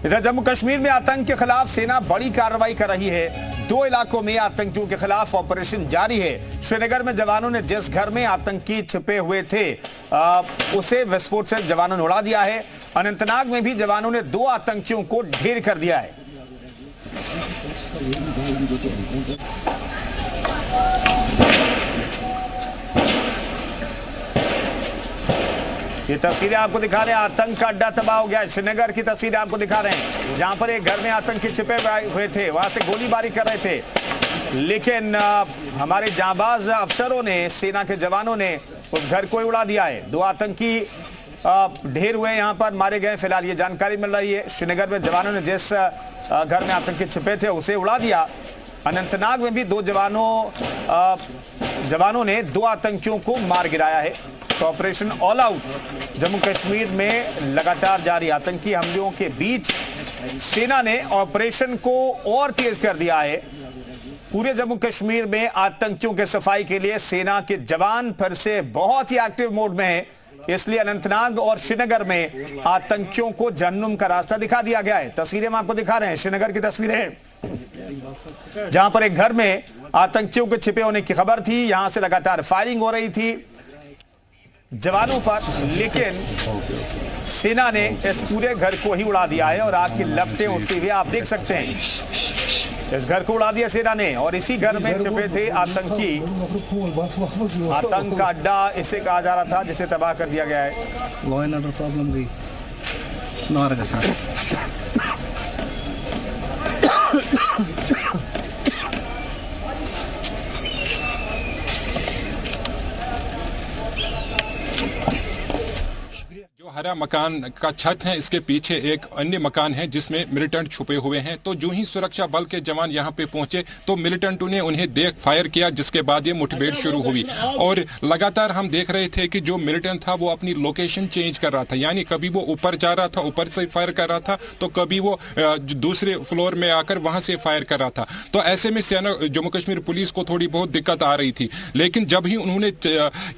इधर जम्मू कश्मीर में आतंक के खिलाफ सेना बड़ी कार्रवाई कर रही है। 2 इलाकों में आतंकियों के खिलाफ ऑपरेशन जारी है। श्रीनगर में जवानों ने जिस घर में आतंकी छिपे हुए थे उसे विस्फोट से जवानों ने उड़ा दिया है। अनंतनाग में भी जवानों ने 2 आतंकियों को ढेर कर दिया है। ये तस्वीरें आपको दिखा रहे हैं, आतंक का अड्डा तबाह हो गया है। श्रीनगर की तस्वीरें आपको दिखा रहे हैं, जहां पर एक घर में आतंकी छिपे हुए थे, वहां से गोलीबारी कर रहे थे, लेकिन हमारे जांबाज अफसरों ने, सेना के जवानों ने उस घर को ही उड़ा दिया है। 2 आतंकी ढेर हुए यहां पर मारे गए। फिलहाल ये जानकारी मिल रही है। श्रीनगर में जवानों ने जिस घर में आतंकी छिपे थे उसे उड़ा दिया। अनंतनाग में भी 2 जवानों ने 2 आतंकियों को मार गिराया है। तो operation all out Jammu Kashmir में लगातार जारी आतंकी हमलों के बीच सेना ने ऑपरेशन को और तेज कर दिया है। पूरे जम्मू कश्मीर में आतंकियों के सफाई के लिए सेना के जवान फिर से बहुत ही एक्टिव मोड में है। इसलिए अनंतनाग और श्रीनगर में आतंकियों को जहन्नुम का रास्ता दिखा दिया गया है। तस्वीरें हम आपको दिखा रहे हैं, श्रीनगर की तस्वीरें, जहां पर एक घर में आतंकियों के छिपे होने की खबर थी। यहां से लगातार फायरिंग हो रही थी जवानों पर, लेकिन सेना ने इस पूरे घर को ही उड़ा दिया है और आग की लपटें उठती हुई आप देख सकते हैं। इस घर को उड़ा दिया सेना ने और इसी घर में छिपे थे आतंकी। आतंक का अड्डा इसे कहा जा रहा था जिसे तबाह कर दिया गया है। लॉ एंड ऑर्डर प्रॉब्लम भी नॉर के साथ। हरा मकान का छत है, इसके पीछे एक अन्य मकान है जिसमें मिलिटेंट छुपे हुए हैं। तो जो ही सुरक्षा बल के जवान यहां पे पहुंचे तो मिलिटेंटों ने उन्हें देख फायर किया, जिसके बाद ये मुठभेड़ शुरू हुई। और लगातार हम देख रहे थे कि जो मिलिटेंट था वो अपनी लोकेशन चेंज कर रहा था, यानी कभी वो ऊपर जा रहा था, ऊपर से फायर कर रहा था, तो कभी वो दूसरे फ्लोर में आकर वहां से फायर कर रहा था। तो ऐसे में सेना जम्मू कश्मीर पुलिस को थोड़ी बहुत दिक्कत आ रही थी। लेकिन जब ही उन्होंने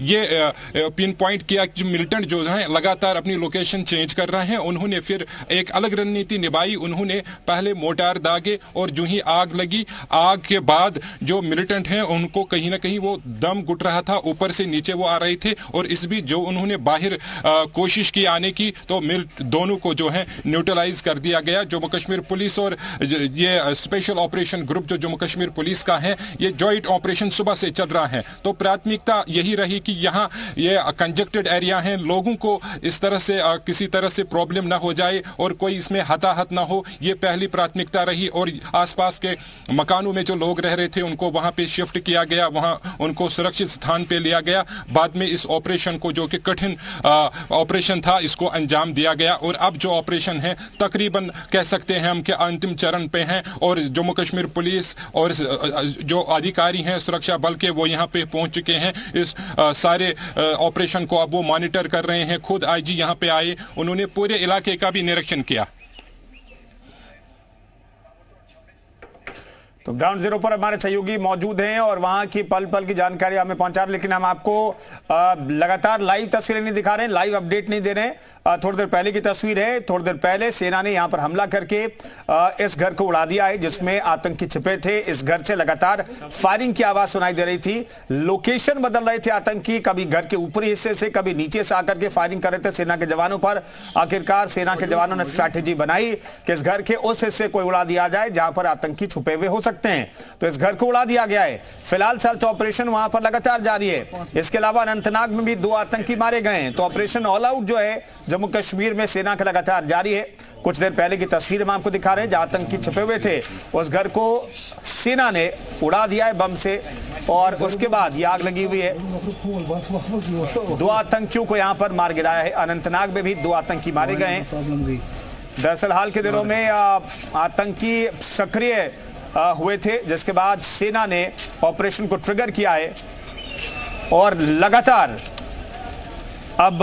ये पिन पॉइंट किया कि मिलिटेंट जो है लगातार अपनी लोकेशन चेंज कर रहे हैं, उन्होंने फिर एक अलग रणनीति निभाई। उन्होंने पहले मोटार दागे और जो ही आग लगी, आग के बाद जो मिलिटेंट हैं उनको कहीं ना कहीं वो दम घुट रहा था, ऊपर से नीचे वो आ रहे थे। और इस बीच जो उन्होंने बाहर कोशिश की आने की, तो दोनों को जो है न्यूट्रलाइज कर दिया गया। जम्मू कश्मीर पुलिस और ये स्पेशल ऑपरेशन ग्रुप जो जम्मू कश्मीर पुलिस का है, ये जॉइंट ऑपरेशन सुबह से चल रहा है। तो प्राथमिकता यही रही कि यहाँ ये कंजेक्टेड एरिया है, लोगों को इस तरह से किसी तरह से प्रॉब्लम ना हो जाए और कोई इसमें हताहत ना हो, ये पहली प्राथमिकता रही। और आसपास के मकानों में जो लोग रह रहे थे उनको वहां पे शिफ्ट किया गया, वहां उनको सुरक्षित स्थान पे लिया गया। बाद में इस ऑपरेशन को, जो कि कठिन ऑपरेशन था, इसको अंजाम दिया गया। और अब जो ऑपरेशन है तकरीबन कह सकते हैं हम कि अंतिम चरण पे हैं। और जम्मू कश्मीर पुलिस और जो अधिकारी हैं सुरक्षा बल के, वो यहाँ पे पहुंच चुके हैं। इस सारे ऑपरेशन को अब वो मॉनिटर कर रहे हैं। खुद आईजी यहाँ पे आए, उन्होंने पूरे इलाके का भी निरीक्षण किया। तो ग्राउंड जीरो पर हमारे सहयोगी मौजूद हैं और वहां की पल पल की जानकारी हमें पहुंचा रहे, लेकिन हम आपको लगातार लाइव तस्वीरें नहीं दिखा रहे हैं, लाइव अपडेट नहीं दे रहे हैं। थोड़ी देर पहले की तस्वीर है। थोड़ी देर पहले सेना ने यहां पर हमला करके इस घर को उड़ा दिया है जिसमें आतंकी छिपे थे। इस घर से लगातार फायरिंग की आवाज सुनाई दे रही थी। लोकेशन बदल रहे थे आतंकी, कभी घर के ऊपरी हिस्से से, कभी नीचे से आकर के फायरिंग कर रहे थे सेना के जवानों पर। आखिरकार सेना के जवानों ने स्ट्रैटेजी बनाई कि इस घर के उस हिस्से को उड़ा दिया जाए जहां पर आतंकी छुपे हुए हो सकते हैं। तो इस घर को उड़ा दिया गया है। फिलहाल सर्च ऑपरेशन वहां पर लगातार जारी है। इसके अलावा अनंतनाग में भी 2 आतंकी मारे गए हैं। तो ऑपरेशन ऑल आउट जो है जम्मू कश्मीर में सेना का लगातार जारी है। कुछ देर पहले की तस्वीर हम आपको दिखा रहे हैं, जहां आतंकी छिपे हुए थे उस घर को सेना ने उड़ा दिया है बम से और उसके बाद ये आग लगी हुई है। 2 आतंकियों को यहां पर मार गिराया है। अनंतनाग में भी 2 आतंकी मारे गए हैं। दरअसल हाल के दिनों में आतंकी सक्रिय हुए थे, जिसके बाद सेना ने ऑपरेशन को ट्रिगर किया है और लगातार अब